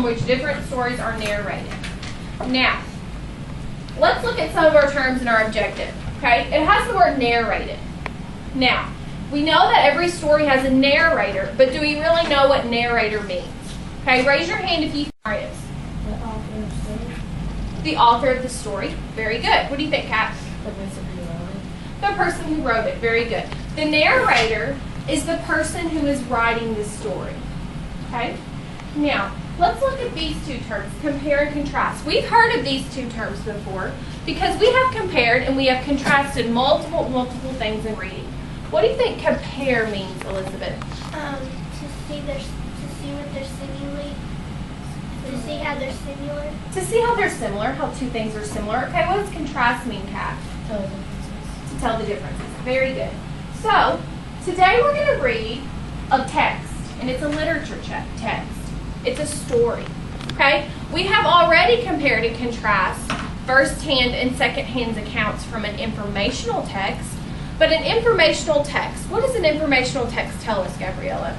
which different stories are narrated. Now, let's look at some of our terms in our objective. Okay, it has the word narrated. Now, we know that every story has a narrator, but do we really know what narrator means? Okay, raise your hand if you know it is. The author of the story. The author of the story. Very good. What do you think, Kat? The person who wrote it. The person who wrote it. Very good. The narrator is the person who is writing the story. Okay? Now, let's look at these two terms, compare and contrast. We've heard of these two terms before because we have compared and we have contrasted multiple things in reading. What do you think compare means, Elizabeth? To see what they're simulating. To see how they're similar. To see how they're similar, how two things are similar. Okay, what does contrast mean, Kat? Tell the differences. To tell the differences. Very good. So, today we're going to read a text, and it's a literature text. It's a story. Okay? We have already compared and contrast first-hand and second-hand accounts from an informational text. But an informational text, what does an informational text tell us, Gabriella?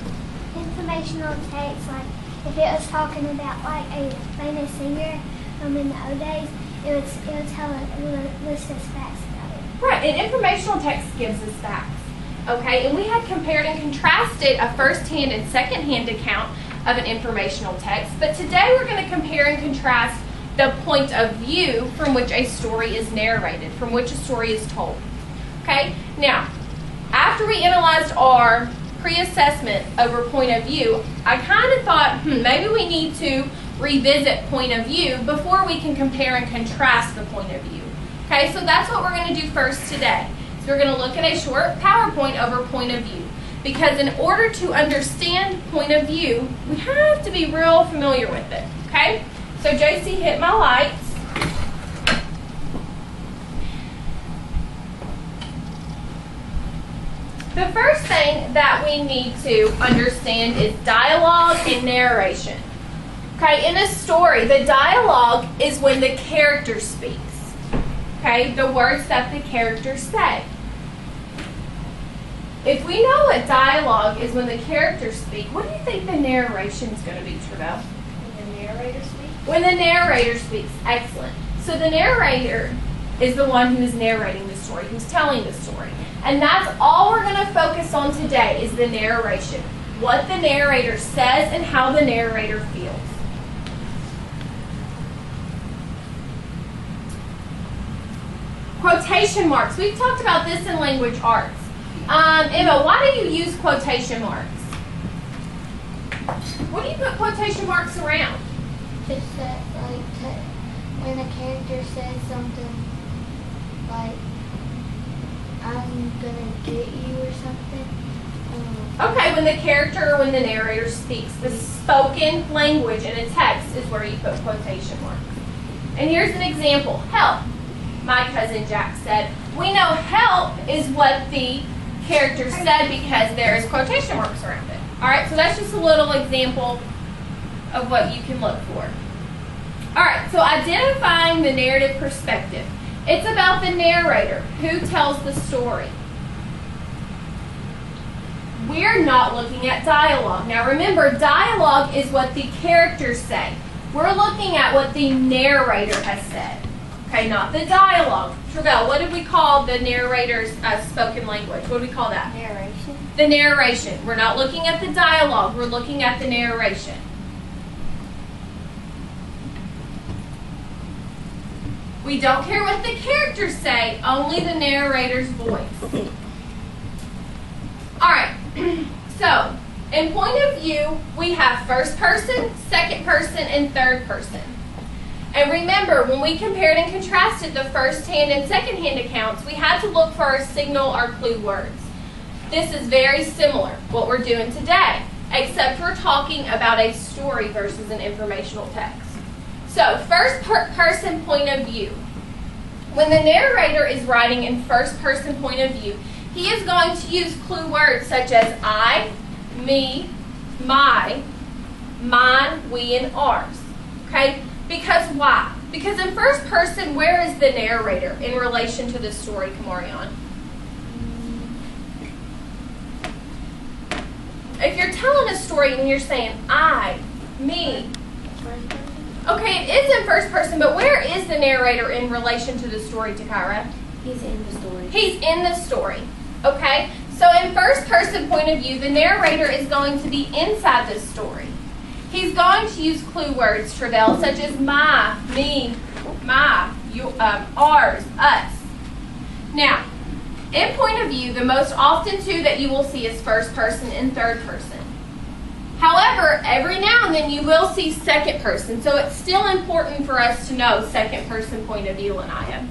Informational text, like if it was talking about like a famous singer in the old days, it would tell it list us facts about it. Right, an informational text gives us facts. Okay, and we had compared and contrasted a first-hand and second-hand account of an informational text, but today we're going to compare and contrast the point of view from which a story is narrated, from which a story is told. Okay, now, after we analyzed our pre-assessment over point of view, I kind of thought, maybe we need to revisit point of view before we can compare and contrast the point of view. Okay, so that's what we're going to do first today. So we're going to look at a short PowerPoint over point of view. Because in order to understand point of view, we have to be real familiar with it. Okay, so JC, hit my lights. The first thing that we need to understand is dialogue and narration. Okay, in a story, the dialogue is when the character speaks. Okay, the words that the characters say. If we know what dialogue is when the characters speak, what do you think the narration is going to be, Trudeau? When the narrator speaks? When the narrator speaks. Excellent. So the narrator is the one who is narrating the story, who's telling the story. And that's all we're going to focus on today is the narration. What the narrator says and how the narrator feels. Quotation marks. We've talked about this in language arts. Emma, why do you use quotation marks? What do you put quotation marks around? It's that, when a character says something like, I'm gonna get you or something. Okay, when the character or when the narrator speaks, the spoken language in a text is where you put quotation marks. And here's an example. Help. My cousin Jack said, we know help is what the character said because there is quotation marks around it. Alright, so that's just a little example of what you can look for. Alright, so identifying the narrative perspective. It's about the narrator who tells the story. We're not looking at dialogue. Now remember, dialogue is what the characters say. We're looking at what the narrator has said. Okay, not the dialogue. Travell, what did we call the narrator's spoken language? What do we call that? Narration. The narration. We're not looking at the dialogue. We're looking at the narration. We don't care what the characters say, only the narrator's voice. Alright, so in point of view, we have first person, second person, and third person. And remember, when we compared and contrasted the first-hand and second-hand accounts, we had to look for our signal or clue words. This is very similar, what we're doing today, except we're talking about a story versus an informational text. So, first person point of view. When the narrator is writing in first person point of view, he is going to use clue words such as I, me, my, mine, we, and ours. Okay? Because why? Because in first person, where is the narrator in relation to the story, Kamarion? If you're telling a story and you're saying I, me, first person. Okay, it is in first person, but where is the narrator in relation to the story, Takara? He's in the story. He's in the story. Okay? So in first person point of view, the narrator is going to be inside the story. He's going to use clue words, Travell, such as my, me, my, you, ours, us. Now, in point of view, the most often two that you will see is first person and third person. However, every now and then you will see second person, so it's still important for us to know second person point of view, Lanaya.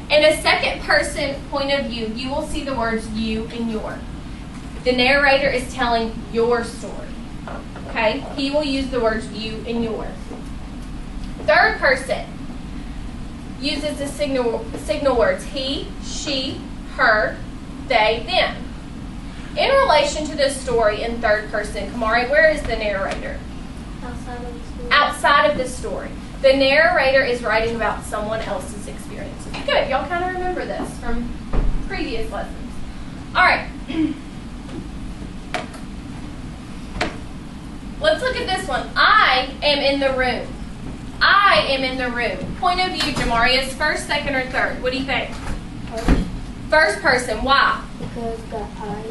In a second person point of view, you will see the words you and your. The narrator is telling your story. Okay? He will use the words you and your. Third person uses the signal words he, she, her, they, them. In relation to this story in third person, Kamari, where is the narrator? Outside of the story. Outside of the story. The narrator is writing about someone else's experiences. Good. Y'all kind of remember this from previous lessons. All right. Let's look at this one. I am in the room. I am in the room. Point of view, Jamari, is first, second, or third? What do you think? First. First person. Why? Because the I.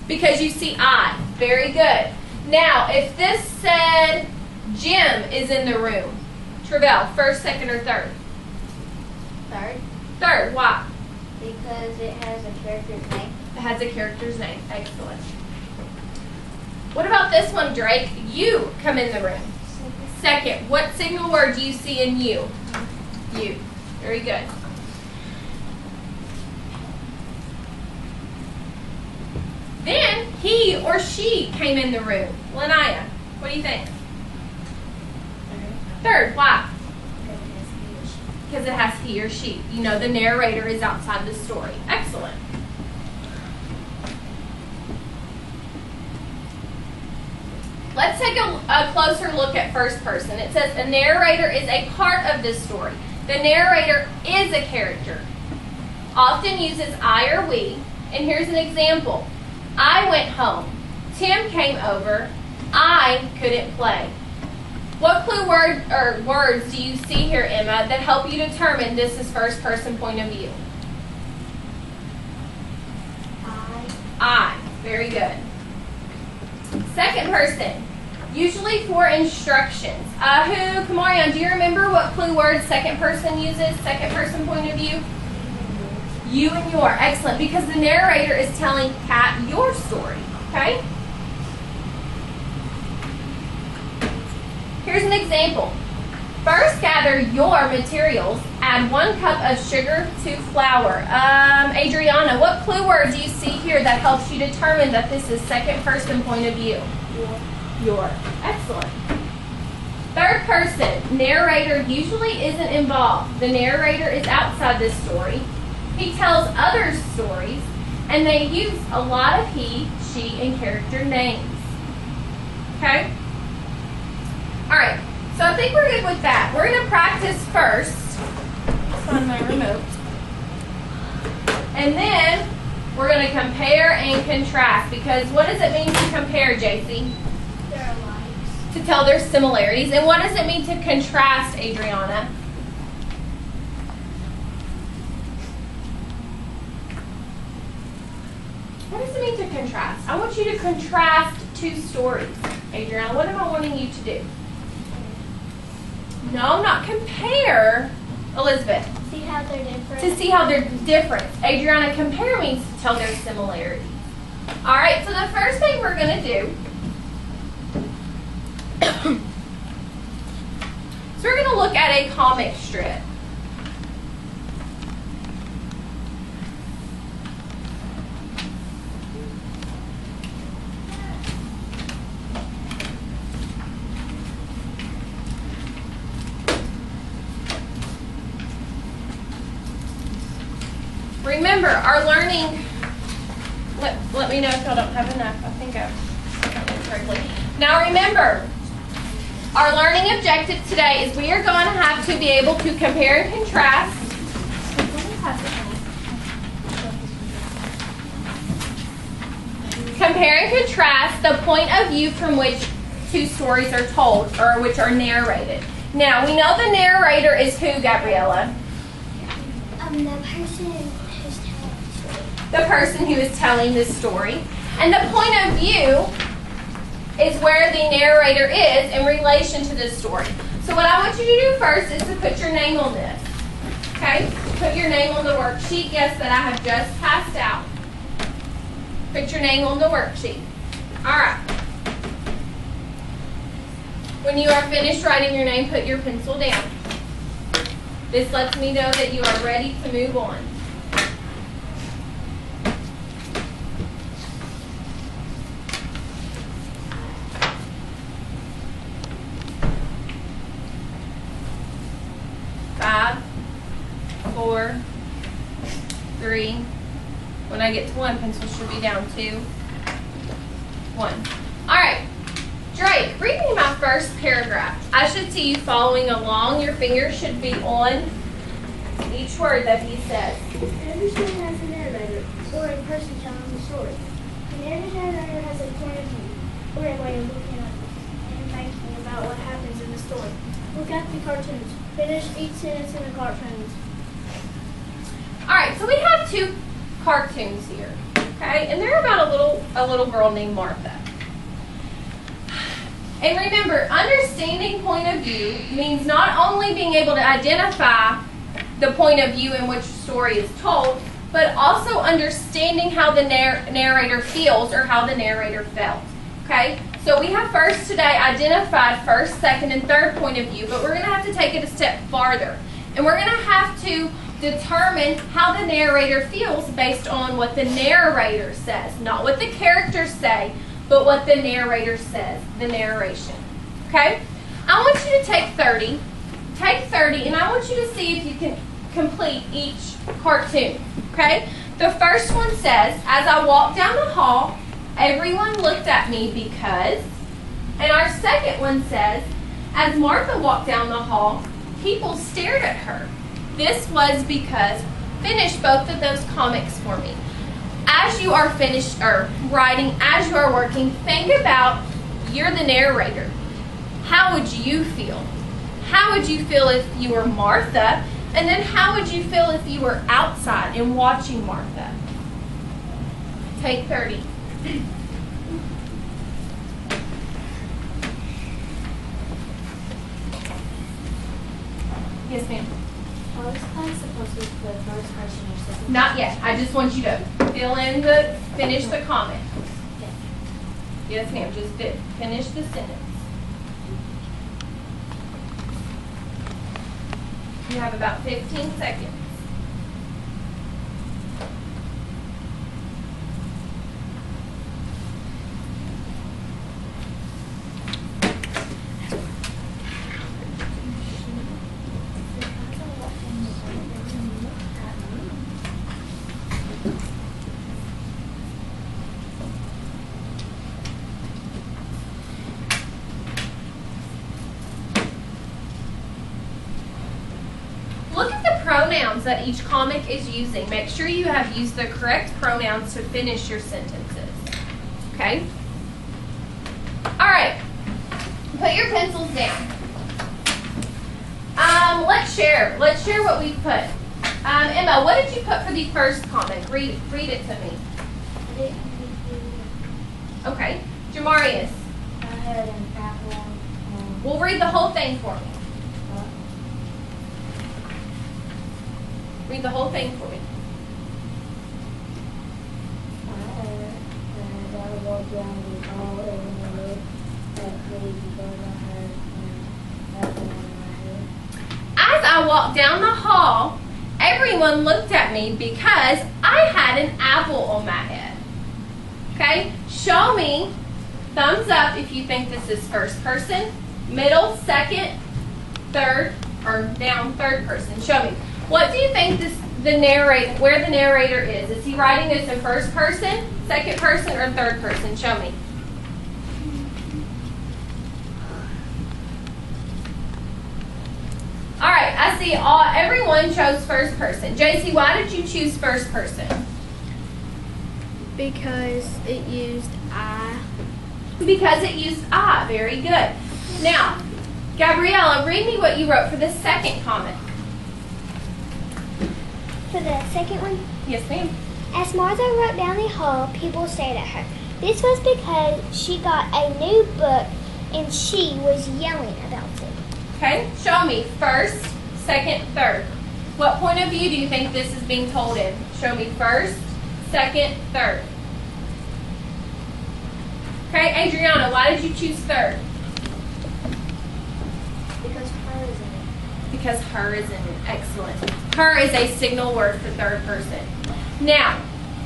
Because you see I. Very good. Now, if this said Jim is in the room, Travell, first, second, or third? Third. Third. Why? Because it has a character's name. It has a character's name. Excellent. What about this one, Drake? You come in the room. Second. What signal word do you see in you? You. Very good. Then he or she came in the room. Lanaya, what do you think? Third. Why? Because it has he or she. You know the narrator is outside the story. Excellent. Let's take a closer look at first person. It says a narrator is a part of this story. The narrator is a character. Often uses I or we. And here's an example. I went home. Tim came over. I couldn't play. What clue word or words do you see here, Emma, that help you determine this is first person point of view? I. Very good. Second person. Usually for instructions. Kamarion, do you remember what clue word second person uses? Second person point of view? You and your. Excellent. Because the narrator is telling Kat your story. Okay? Here's an example. First, gather your materials. Add 1 cup of sugar to flour. Adriana, what clue word do you see here that helps you determine that this is second person point of view? Your. Excellent. Third person. Narrator usually isn't involved. The narrator is outside this story. He tells others stories, and they use a lot of he, she, and character names. Okay? All right. So I think we're good with that. We're going to practice first. Let's find my remote. And then we're going to compare and contrast, because what does it mean to compare, JC? They're alike. To tell their similarities. And what does it mean to contrast, Adriana? What does it mean to contrast? I want you to contrast 2 stories. Adriana, what am I wanting you to do? No, not compare. Elizabeth. See how they're different. To see how they're different. Adriana, compare means to tell their similarities. All right, so the first thing we're going to do is we're going to look at a comic strip. Remember, our learning, let me know if y'all don't have enough. I think I've done it correctly. Now remember, our learning objective today is we are going to have to be able to compare and contrast. Compare and contrast the point of view from which two stories are told, or which are narrated. Now, we know the narrator is who, Gabriella? The person who's telling the story. The person who is telling this story. And the point of view is where the narrator is in relation to this story. So what I want you to do first is to put your name on this. Okay? Put your name on the worksheet, yes, that I have just passed out. Put your name on the worksheet. All right. When you are finished writing your name, put your pencil down. This lets me know that you are ready to move on. Five, 4, 3. When I get to 1, pencil should be down. 2, 1. All right. Drake, read me my first paragraph. I should see you following along. Your fingers should be on each word that he says. Every story has a narrator, or a person telling the story. And every narrator has a point of view, or a way of looking at and thinking about what happens in the story. Look at the cartoons. Finish each sentence in the cartoons. All right, so we have 2 cartoons here, okay? And they're about a little girl named Martha. And remember, understanding point of view means not only being able to identify the point of view in which story is told, but also understanding how the narrator feels or how the narrator felt. Okay? So we have first today identified first, second, and third point of view, but we're going to have to take it a step farther. And we're going to have to determine how the narrator feels based on what the narrator says. Not what the characters say, but what the narrator says, the narration. Okay? I want you to take 30. Take 30, and I want you to see if you can complete each cartoon. Okay? The first one says, as I walked down the hall, everyone looked at me because, and our second one says, as Martha walked down the hall, people stared at her. This was because, finish both of those comics for me. As you are finished or writing, as you are working, think about you're the narrator. How would you feel? How would you feel if you were Martha? And then how would you feel if you were outside and watching Martha? Take 30. Yes, ma'am. Well, this class is supposed to be for the first person or second. Not yet. I just want you to finish the comment. Yes, ma'am. Just finish the sentence. You have about 15 seconds. Look at the pronouns that each comic is using. Make sure you have used the correct pronouns to finish your sentences. Okay? All right. Put your pencils down. Let's share. Let's share what we've put. Emma, what did you put for the first comic? Read it to me. Okay. Jamarius. I had an apple. Well, read the whole thing for me. Read the whole thing for me. As I walked down the hall, everyone looked at me because I had an apple on my head. Okay? Show me thumbs up if you think this is first person, middle, second, third, or down third person. Show me. What do you think where the narrator is? Is he writing this in first person, second person, or third person? Show me. All right, I see everyone chose first person. JC, why did you choose first person? Because it used I Because it used I. Very good. Now, Gabriella, read me what you wrote for the second comic. For the second one, Yes, ma'am. as Martha wrote down the hall, people stared at her. This was because she got a new book and she was yelling about it. Okay, show me first, second, third. What point of view do you think this is being told in? Show me first, second, third. Okay, Adriana, why did you choose third? Because her is in it. Because her is in it. Excellent. Her is a signal word for third person. Now,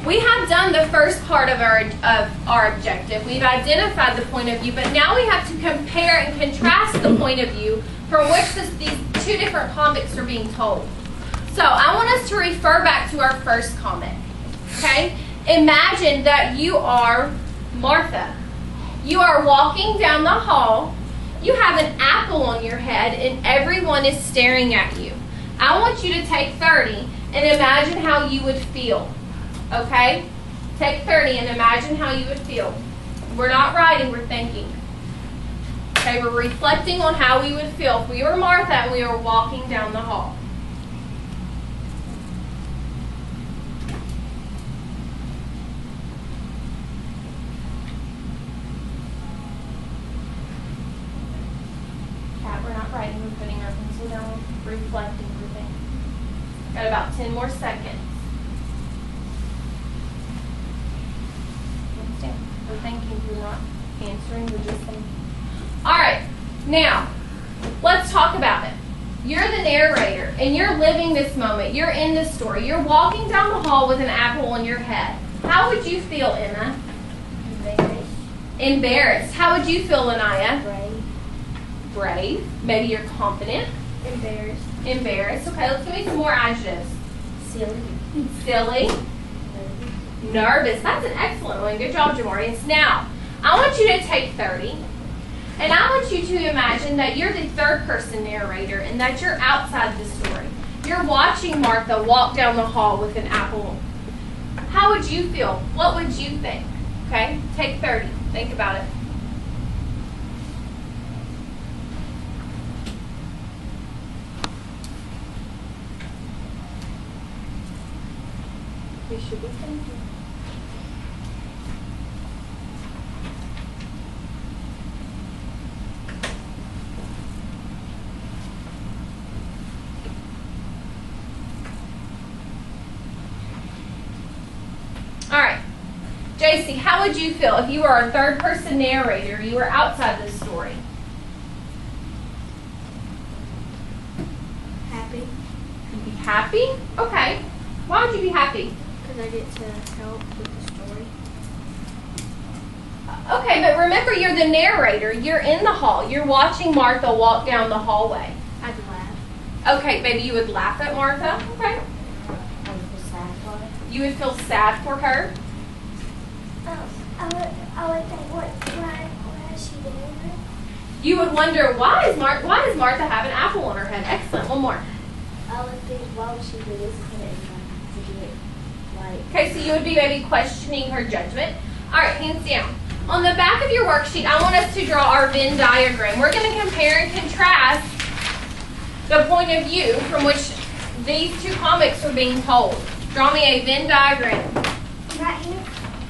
we have done the first part of our objective. We've identified the point of view, but now we have to compare and contrast the point of view from which these two different comics are being told. So I want us to refer back to our first comic. Okay? Imagine that you are Martha. You are walking down the hall. You have an apple on your head and everyone is staring at you. I want you to take 30 and imagine how you would feel. Okay? Take 30 and imagine how you would feel. We're not writing, we're thinking. Okay, we're reflecting on how we would feel if we were Martha and we were walking down the hall. Kat, we're not writing, we're putting our pencil down, reflecting, we're thinking. Got about 10 more seconds. We're thinking, we're not answering, we're just thinking. All right, now, let's talk about it. You're the narrator, and you're living this moment. You're in this story. You're walking down the hall with an apple on your head. How would you feel, Emma? Embarrassed. Embarrassed. How would you feel, Lanaya? Brave. Brave. Maybe you're confident. Embarrassed. Embarrassed. Okay, let's give me some more adjectives. Silly. Silly. Nervous. That's an excellent one. Good job, Jamarius. Now, I want you to take 30, and I want you to imagine that you're the third person narrator and that you're outside the story. You're watching Martha walk down the hall with an apple. How would you feel? What would you think? Okay, take 30. Think about it. You should be thinking. All right, JC, how would you feel if you were a third person narrator, you were outside this story? Happy. You'd be happy? Okay. Why would you be happy? Because I get to help with the story. Okay, but remember you're the narrator. You're in the hall. You're watching Martha walk down the hallway. I'd laugh. Okay, maybe you would laugh at Martha. Okay. I would feel sad for it. You would feel sad for her. I would think, why is she doing that? You would wonder, why does Martha have an apple on her head? Excellent. One more. I would think, why would she do this to get, like... Okay, so you would be maybe questioning her judgment. All right, hands down. On the back of your worksheet, I want us to draw our Venn diagram. We're going to compare and contrast the point of view from which these two comics are being told. Draw me a Venn diagram. Right here?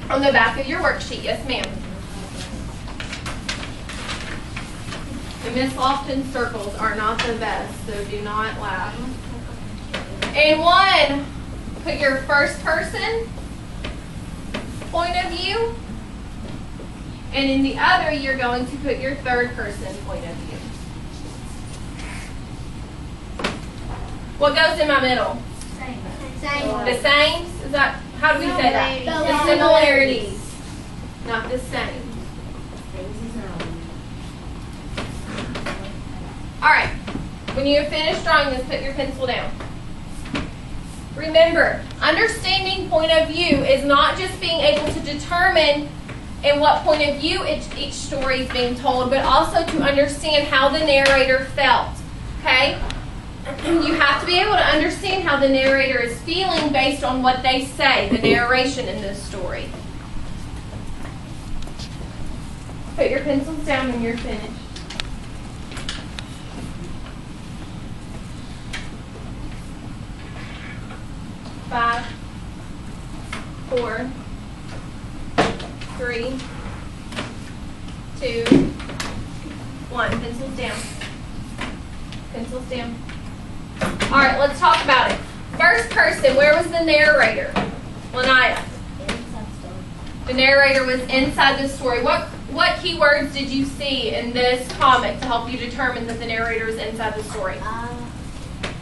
On the back of your worksheet. Yes, ma'am. The Miss Lofton circles are not the best, so do not laugh. In one, put your first person point of view. And in the other, you're going to put your third person point of view. What goes in my middle? Same. The same? Is that, how do we say that? The similarities. Not the same. All right. When you have finished drawing this, put your pencil down. Remember, understanding point of view is not just being able to determine in what point of view each story is being told, but also to understand how the narrator felt. Okay? You have to be able to understand how the narrator is feeling based on what they say, the narration in this story. Put your pencils down when you're finished. 5, 4, 3, 2, 1. Pencils down. Pencils down. All right, let's talk about it. First person, where was the narrator? Lanaya. The narrator was inside the story. What keywords did you see in this comic to help you determine that the narrator is inside the story?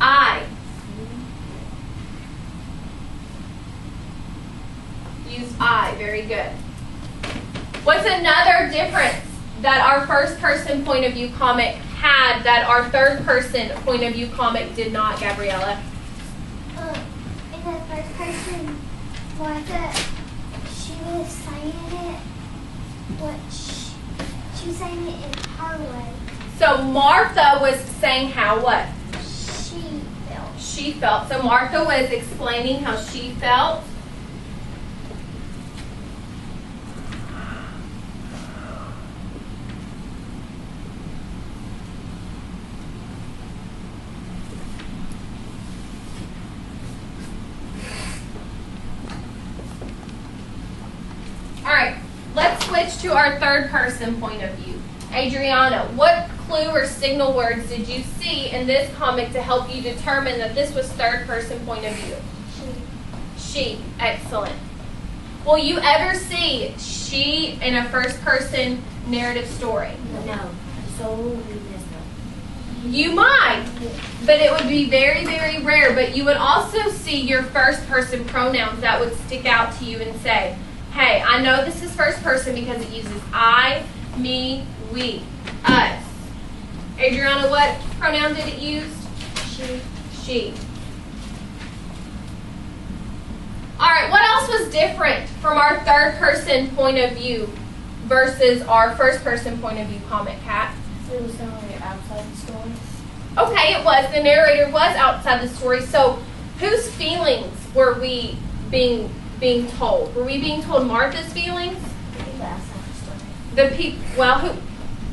I. Use I. Very good. What's another difference that our first person point of view comic had that our third person point of view comic did not, Gabriella? In the first person, Martha, she was saying it, she was saying it in her way. So Martha was saying how what? She felt. She felt. So Martha was explaining how she felt. All right, let's switch to our third person point of view. Adriana, what clue or signal words did you see in this comic to help you determine that this was third person point of view? She. Excellent. Will you ever see she in a first person narrative story? No. So we missed it. You might, but it would be very, very rare. But you would also see your first person pronouns that would stick out to you and say, hey, I know this is first person because it uses I, me, we, us. Adriana, what pronoun did it use? She. All right, what else was different from our third person point of view versus our first person point of view comic, Kat? It was only outside the story. Okay, it was. The narrator was outside the story. So whose feelings were we being told? Were we being told Martha's feelings? The people outside the story. The people, well, who?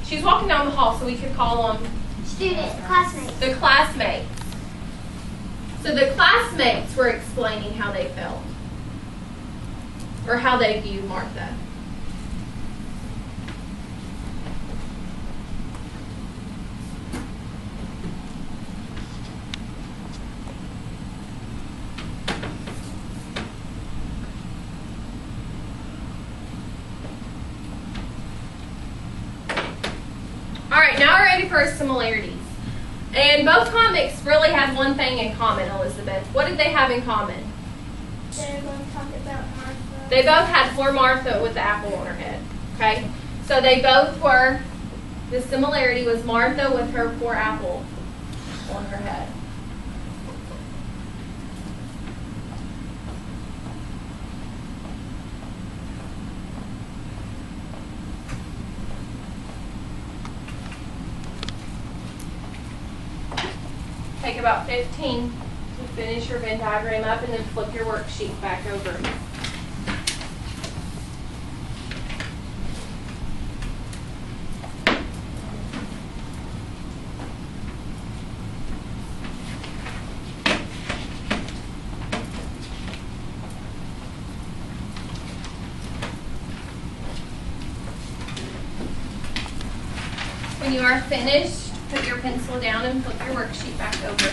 She's walking down the hall, so we could call them Students, classmates. the classmates. So the classmates were explaining how they felt or how they viewed Martha. All right, now we're ready for similarities. And both comics really had one thing in common, Elizabeth. What did they have in common? They're going to talk about Martha. They both had poor Martha with the apple on her head. Okay? So they both were, the similarity was Martha with her poor apple on her head. Take about 15 to finish your Venn diagram up and then flip your worksheet back over. When you are finished, put your pencil down and flip your worksheet back over.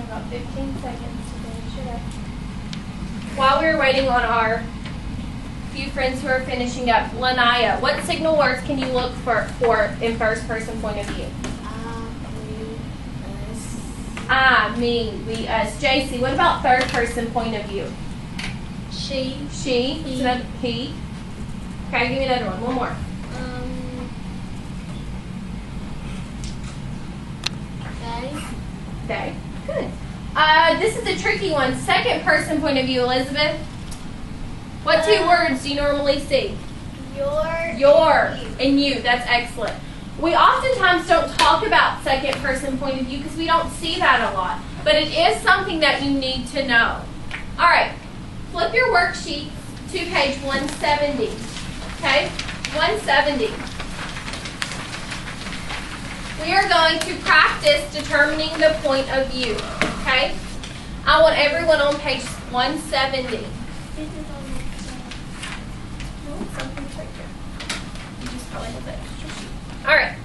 About 15 seconds to finish it up. While we're waiting on our few friends who are finishing up, Lanaya, what signal words can you look for in first person point of view? Me, us. I, me, we, us. JC, what about third person point of view? She. She. He. Is that he? Okay, give me another one. One more. They. They. Good. This is a tricky one. Second person point of view, Elizabeth. What two words do you normally see? Your and you. That's excellent. We oftentimes don't talk about second person point of view because we don't see that a lot. But it is something that you need to know. All right. Flip your worksheets to page 170. Okay? 170. We are going to practice determining the point of view. Okay? I want everyone on page 170. Something's right there. You just probably have that extra sheet. All right.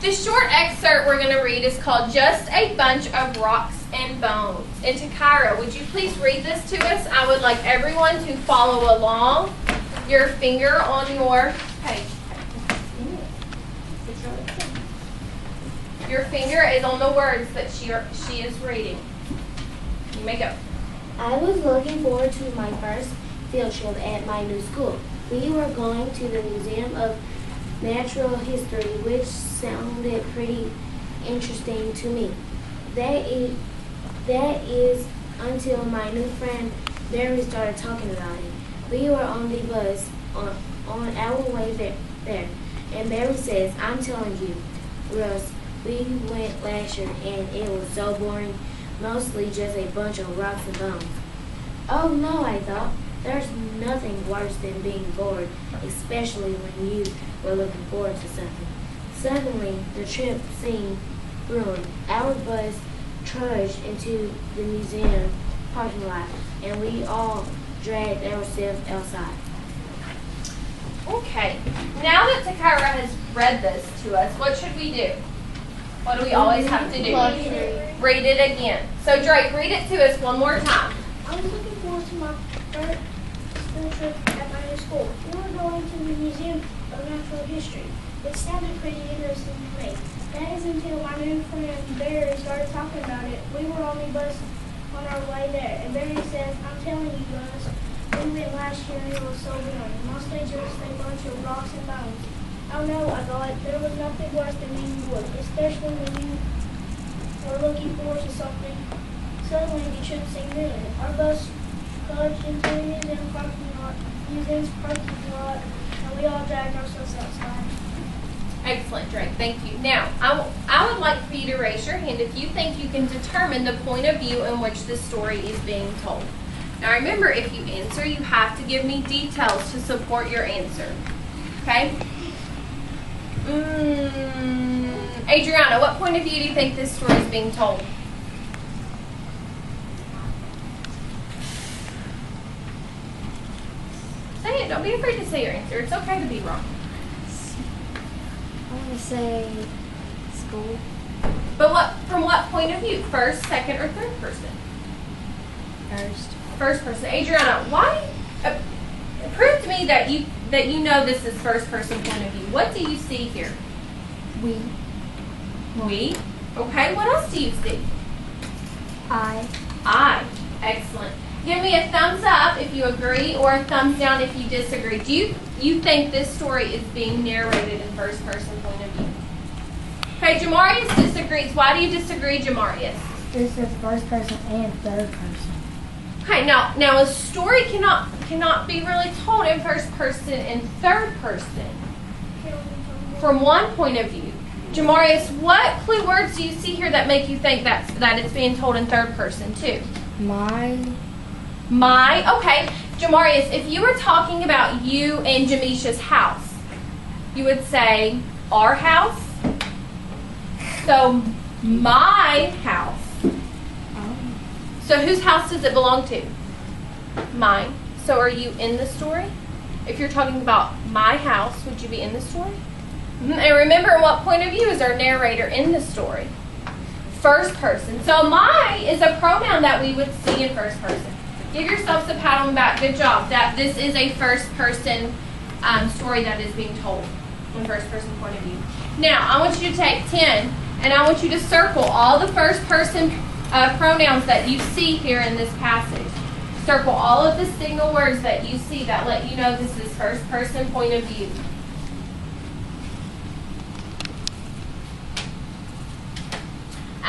The short excerpt we're going to read is called Just a Bunch of Rocks and Bones. And Takira, would you please read this to us? I would like everyone to follow along. Your finger on your page. Your finger is on the words that she is reading. You may go. I was looking forward to my first field trip at my new school. We were going to the Museum of Natural History, which sounded pretty interesting to me. That is until my new friend Barry started talking about it. We were on the bus on our way there, and Barry says, "I'm telling you, Russ, we went last year and it was so boring, mostly just a bunch of rocks and bones." Oh no, I thought. There's nothing worse than being bored, especially when you were looking forward to something. Suddenly, the trip seemed ruined. Our bus trudged into the museum parking lot, and we all dragged ourselves outside. Okay. Now that Takira has read this to us, what should we do? What do we always have to do? Read it again. So Drake, read it to us one more time. I was looking forward to my first school trip at my new school. We were going to the Museum of Natural History, which sounded pretty interesting to me. That is until my new friend Barry started talking about it. We were on the bus on our way there, and Barry says, "I'm telling you guys, we went last year and it was so boring. Mostly just a bunch of rocks and bones." Oh no, I thought, there was nothing worse than being bored, especially when you were looking forward to something. Suddenly the trip seemed ruined. Our bus trudged into the museum's parking lot, and we all dragged ourselves outside. Excellent, Drake. Thank you. Now, I would like for you to raise your hand if you think you can determine the point of view in which the story is being told. Now, remember, if you answer, you have to give me details to support your answer. Okay? Adriana, what point of view do you think this story is being told? Say it. Don't be afraid to say your answer. It's okay to be wrong. I want to say school. But from what point of view? First, second, or third person? First. First person. Adriana, why? Prove to me that you know this is first person point of view. What do you see here? We. We. Okay. What else do you see? I. Excellent. Give me a thumbs up if you agree, or a thumbs down if you disagree. Do you think this story is being narrated in first person point of view? Okay, Jamarius disagrees. Why do you disagree, Jamarius? This is first person and third person. Okay, now a story cannot be really told in first person and third person from one point of view. Jamarius, what clue words do you see here that make you think that it's being told in third person too? My, okay. Jamarius, if you were talking about you and Jamisha's house, you would say our house. So my house. So whose house does it belong to? Mine. So are you in the story? If you're talking about my house, would you be in the story? And remember, what point of view is our narrator in the story? First person. So my is a pronoun that we would see in first person. Give yourselves a pat on the back. Good job. That this is a first person story that is being told in first person point of view. Now, I want you to take 10 and I want you to circle all the first person pronouns that you see here in this passage. Circle all of the signal words that you see that let you know this is first person point of view.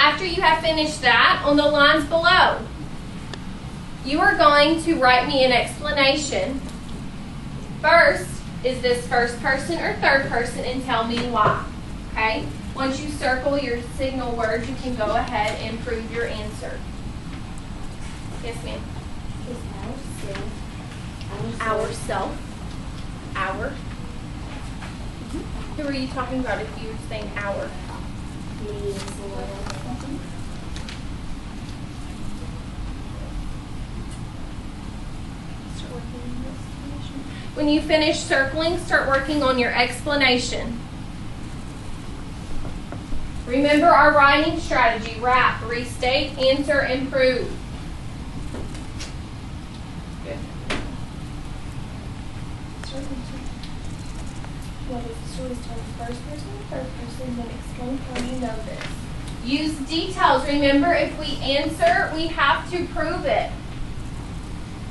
after you have finished that, on the lines below, you are going to write me an explanation. First, is this first person or third person, and tell me why. Okay? Once you circle your signal words, you can go ahead and prove your answer. Yes, ma'am. Is Ourself. Our. Who are you talking about if you're saying our? When you finish circling, start working on your explanation. Remember our writing strategy: wrap, restate, answer, and prove. Good. What is the story telling first person or third person? Then explain how you know this. Use details. Remember, if we answer, we have to prove it.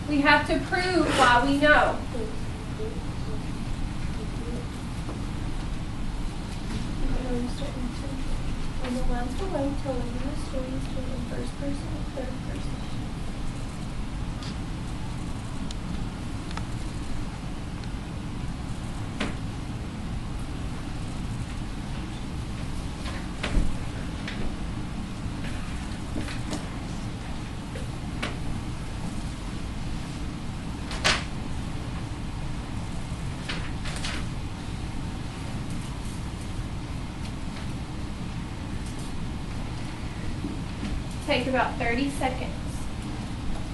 We have to prove why we know. On the lines below, tell whether the story is told in first person or third person. Take about 30 seconds.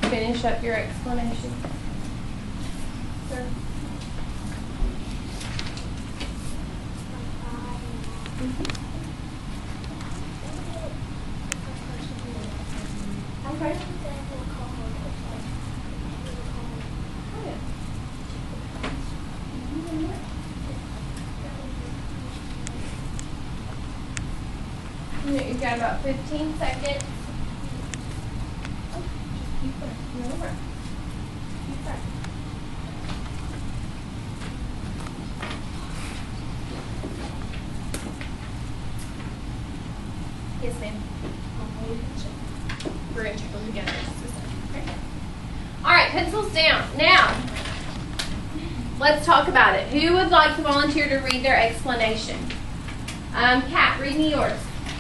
Finish up your explanation. Sir. Okay. You've got about 15 seconds. Yes, ma'am. We're going to check them together. Okay. All right, pencils down. Now, let's talk about it. Who would like to volunteer to read their explanation? Kat, read me yours.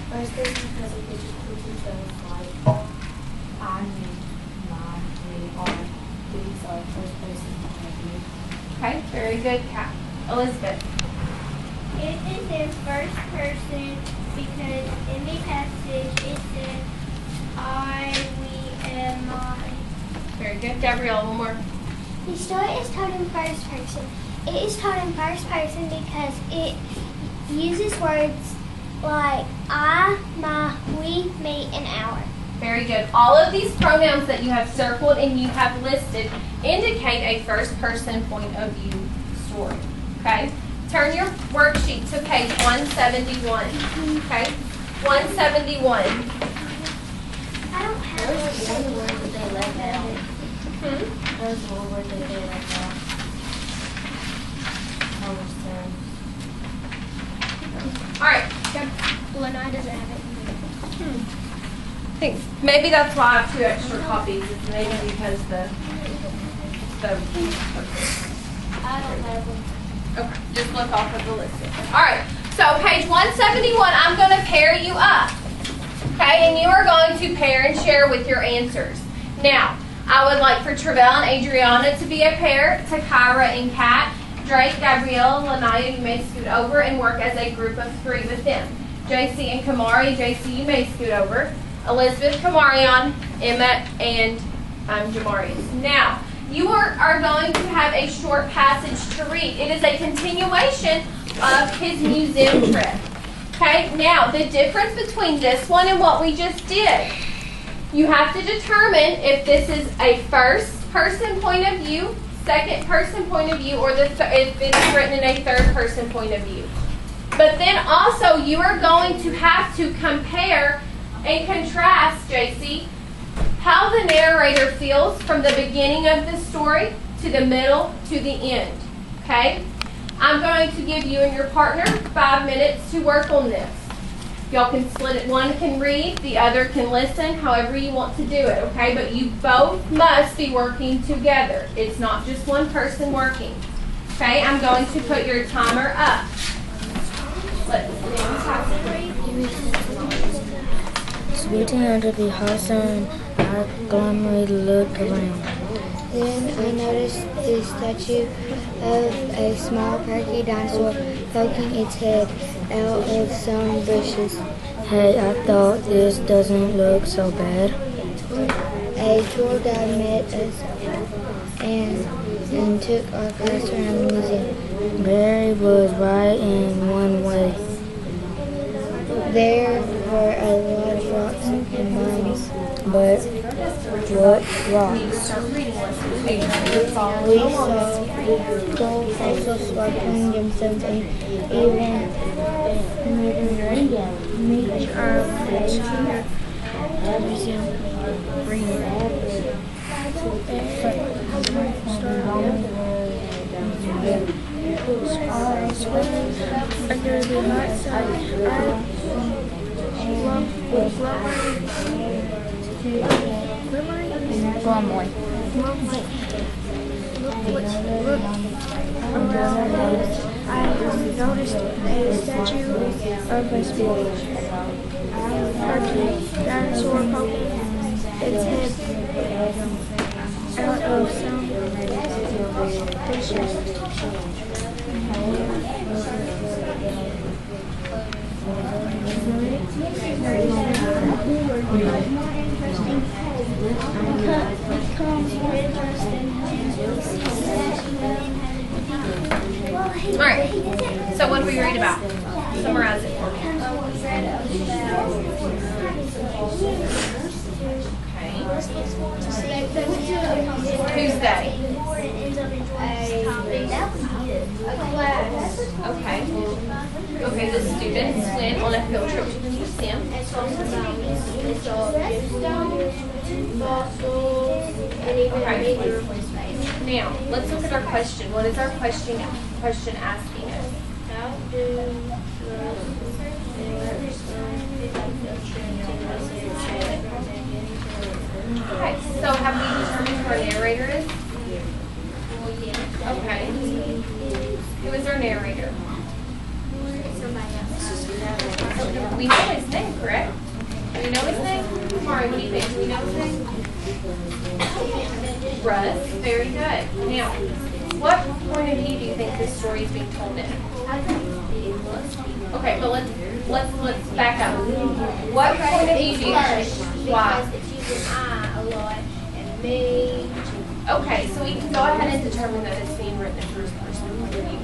First person has a picture clearly shows like I, me, my, we, our. These are first person point of view. Okay, very good, Kat. Elizabeth. It is in first person because in the passage it says I, we, and my. Very good. Gabrielle, one more. The story is told in first person. It is told in first person because it uses words like I, my, we, me, and our. Very good. All of these pronouns that you have circled and you have listed indicate a first person point of view story. Okay? Turn your worksheet to page 171. Okay? 171. I don't have There's one word that they left out. Hmm? There's one word that they left out. All right. Lanai doesn't have it. I think maybe that's why I have 2 extra copies. It's maybe because the I don't have one. okay, just look off of the list. All right. So page 171, I'm going to pair you up. Okay, and you are going to pair and share with your answers. Now, I would like for Travell and Adriana to be a pair, Takira and Kat. Drake, Gabrielle, Lanaya, you may scoot over and work as a group of 3 with them. JC and Kamari, JC, you may scoot over. Elizabeth, Kamarion, Emma, and Jamarius. Now, you are going to have a short passage to read. It is a continuation of his museum trip. Okay, now the difference between this one and what we just did, you have to determine if this is a first person point of view, second person point of view, or if it's written in a third person point of view. But then also you are going to have to compare and contrast, JC, how the narrator feels from the beginning of the story to the middle to the end. Okay? I'm going to give you and your partner 5 minutes to work on this. Y'all can split it. One can read, the other can listen, however you want to do it, okay? But you both must be working together. It's not just one person working. Okay, I'm going to put your timer up. Sweeping under the hot sun, I gloomily looked around. Then I noticed the statue of a small perky dinosaur poking its head out of some bushes. Hey, I thought this doesn't look so bad. A tour guide met us and took our class around the museum. Barry was right in one way. There were a lot of rocks and bones. But what rocks? We saw gold fossils sparkling gemstones and even meteorites Under the hot sun, I noticed a statue of a small perky dinosaur poking its head out of some bushes. All right. So what do we read about? Summarize it for me. Okay. Who's they? Okay. Okay, the students went on a field trip to the museum. Okay. Now, let's look at our question. What is our question asking us? How do Okay, so have we determined who our narrator is? Okay. Who is our narrator? We know his name, correct? Do we know his name? Mari, what do you think? Do we know his name? Russ. Very good. Now, what point of view do you think this story is being told in? Okay, but let's back up. What point of view do you think? Why? Okay, so we can go ahead and determine that it's being written in first person point of view.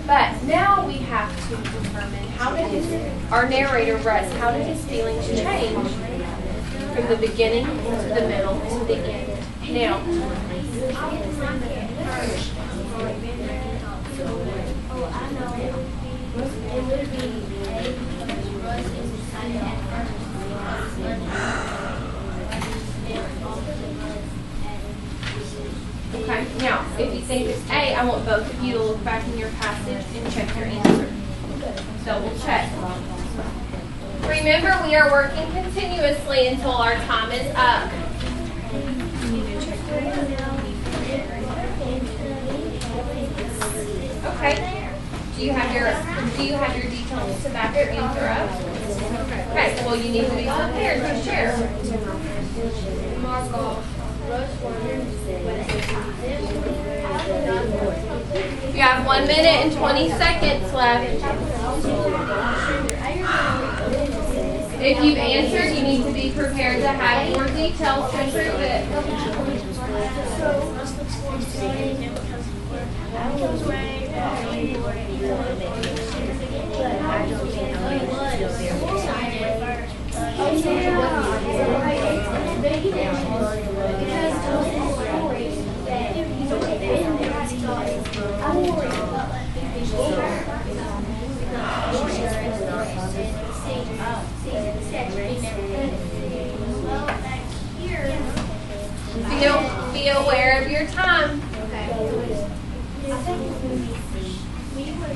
But now we have to determine how did our narrator Russ, how did his feelings change from the beginning to the middle to the end? Now, okay, now, if you think it's A, I want both of you to look back in your passage and check your answer. Double check. Remember, we are working continuously until our time is up. Okay. Do you have your details to back your answer up? Okay, well you need to be prepared to share. You have 1 minute and 20 seconds left. If you've answered, you need to be prepared to have more details to prove it. Be aware of your time. We were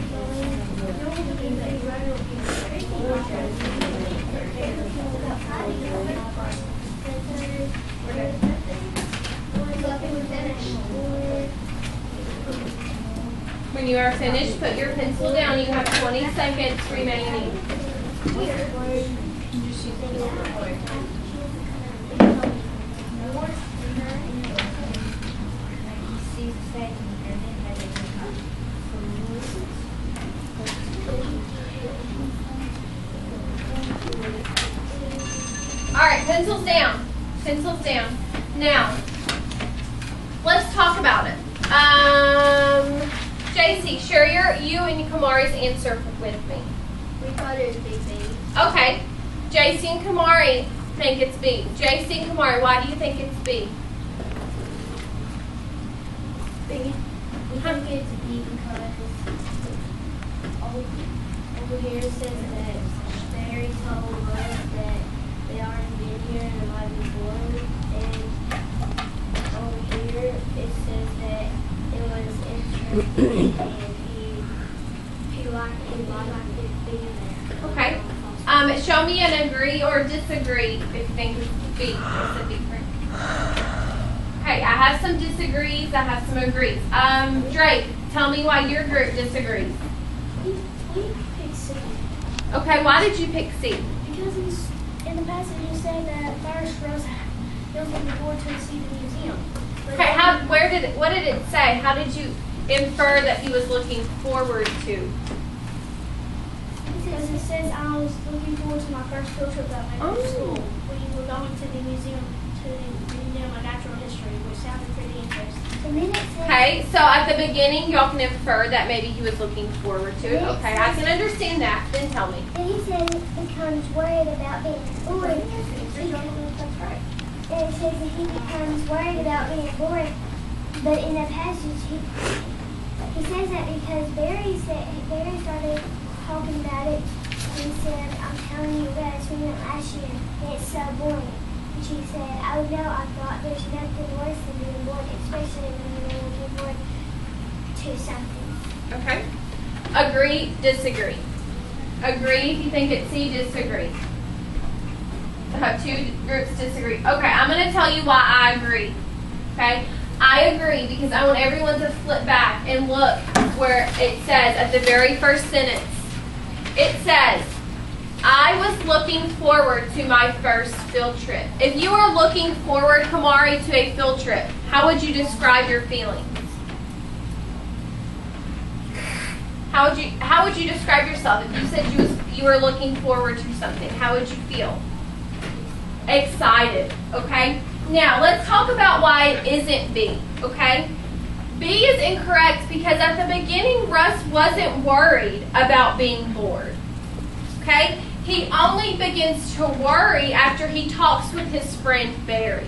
When you are finished, put your pencil down. You have 20 seconds remaining. All right, pencils down. Pencils down. Now, let's talk about it. JC, share you and Kamari's answer with me. We thought it was Big B. Okay. JC and Kamari think it's B. JC and Kamari, why do you think it's B? We think it's B because over here it says that Barry told us that they already been here and it might be bored. And over here it says that it was interesting and he liked it being there. Okay. Show me an agree or disagree if you think it's B. What's the difference? Okay, I have some disagrees, I have some agrees. Drake, tell me why your group disagrees. We picked C. Okay, why did you pick C? Because in the passage you said that first Rose was looking forward to see the museum. But Okay, what did it say? How did you infer that he was looking forward to? Because it says I was looking forward to my first field trip that I went to school. We were going to the Museum of Natural History, which sounded pretty interesting. And then it says, Okay, so at the beginning, y'all can infer that maybe he was looking forward to it. Okay, I can understand that. Then tell me. then he says he becomes worried about being bored. That's right. And it says that he becomes worried about being bored. But in the passage, he says that because Barry started talking about it. He said, I'm telling you guys, we went last year, and it's so boring. And she said, oh no, I thought there's nothing worse than being bored, especially when you're looking forward to something. Okay. Agree, disagree. Agree if you think it's C, disagree. I have two groups disagree. Okay, I'm going to tell you why I agree. Okay? I agree because I want everyone to flip back and look where it says at the very first sentence. It says, I was looking forward to my first field trip. If you were looking forward, Kamari, to a field trip, how would you describe your feelings? How would you describe yourself? If you said you were looking forward to something, how would you feel? Excited, okay? Now, let's talk about why it isn't B, okay? B is incorrect because at the beginning, Russ wasn't worried about being bored, okay? He only begins to worry after he talks with his friend Barry,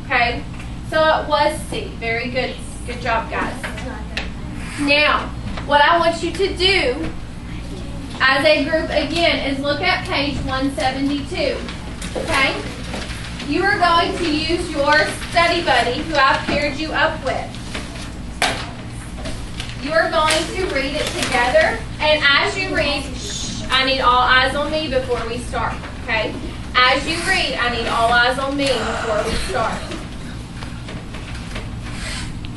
okay? So it was C. Very good. Good job, guys. Now, what I want you to do as a group again is look at page 172, okay? You are going to use your study buddy who I've paired you up with. You are going to read it together, and as you read, I need all eyes on me before we start, okay? As you read, I need all eyes on me before we start.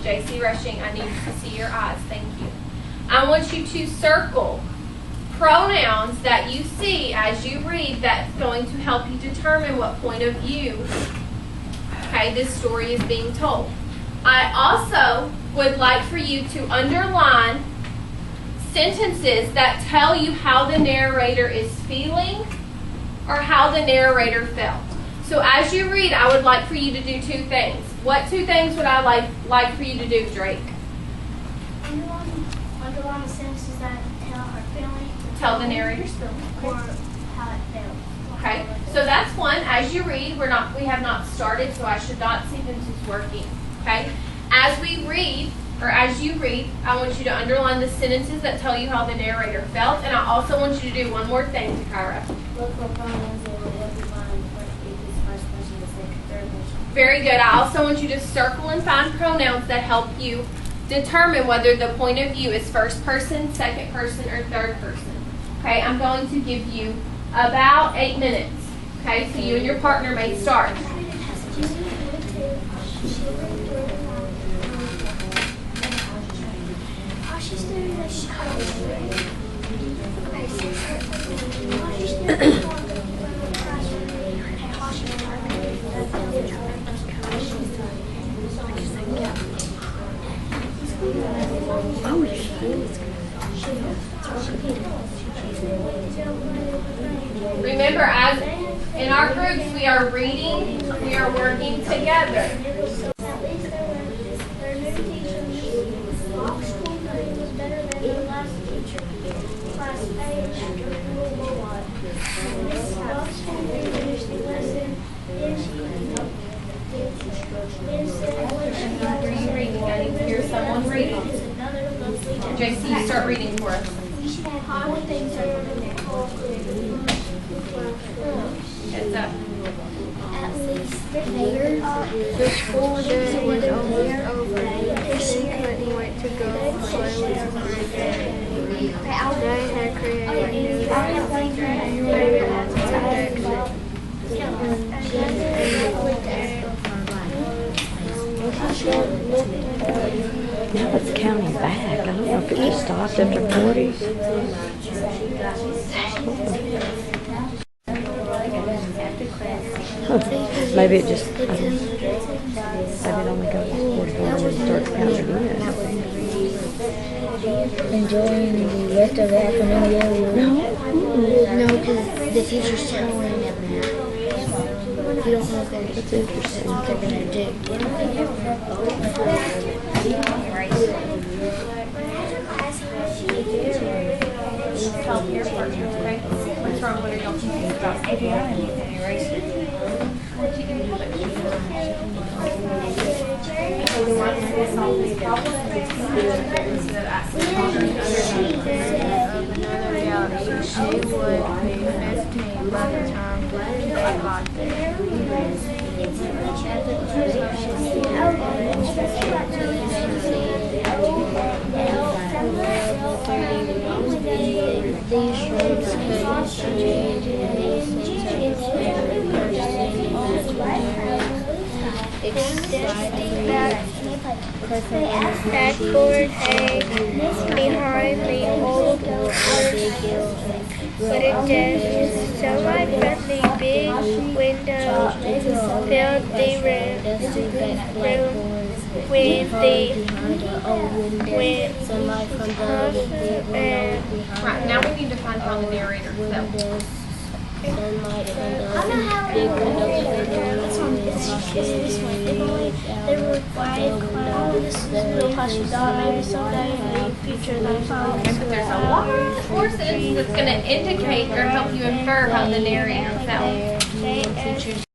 JC Rushing, I need to see your eyes, thank you. I want you to circle pronouns that you see as you read that's going to help you determine what point of view, okay, this story is being told. I also would like for you to underline sentences that tell you how the narrator is feeling or how the narrator felt. So as you read, I would like for you to do two things. What two things would I like for you to do, Drake? Underline the sentences that tell her feeling. Tell the narrator's feeling. Or how it felt. Okay, so that's one. As you read, we have not started, so I should not see them just working. Okay, as we read, or as you read, I want you to underline the sentences that tell you how the narrator felt, and I also want you to do one more thing, Takara. Look for pronouns and what we find if it's first person, the second, third person. Very good. I also want you to circle and find pronouns that help you determine whether the point of view is first person, second person, or third person. Okay, I'm going to give you about 8 minutes. Okay, so you and your partner may start. Remember, as in our groups, we are reading, we are working together. Are you reading? I need to hear someone reading. JC, start reading for us. Heads up. The school day was almost over. She couldn't wait to go play with her friends. They had created new favorite subjects. Now it's counting back. I don't know if it just stopped after 40. Maybe it just, maybe it only goes to 41 and starts counting again. Enjoying the rest of the afternoon. No, because the teacher's telling them that. You don't know if they're interested. They're going to do. Tell your partner, okay? What's wrong? What are y'all confused about? She would be 15 by the time they got there. Backboard hay behind the old wooden desk. Sunlight-friendly big windows filled the room with the wind Right, now we need to find how the narrator felt. I don't know how big this one is this one. They were quiet, this little plushy dog. Maybe someday in the future they found But there's a lot more sense that's going to indicate or help you infer how the narrator felt. JST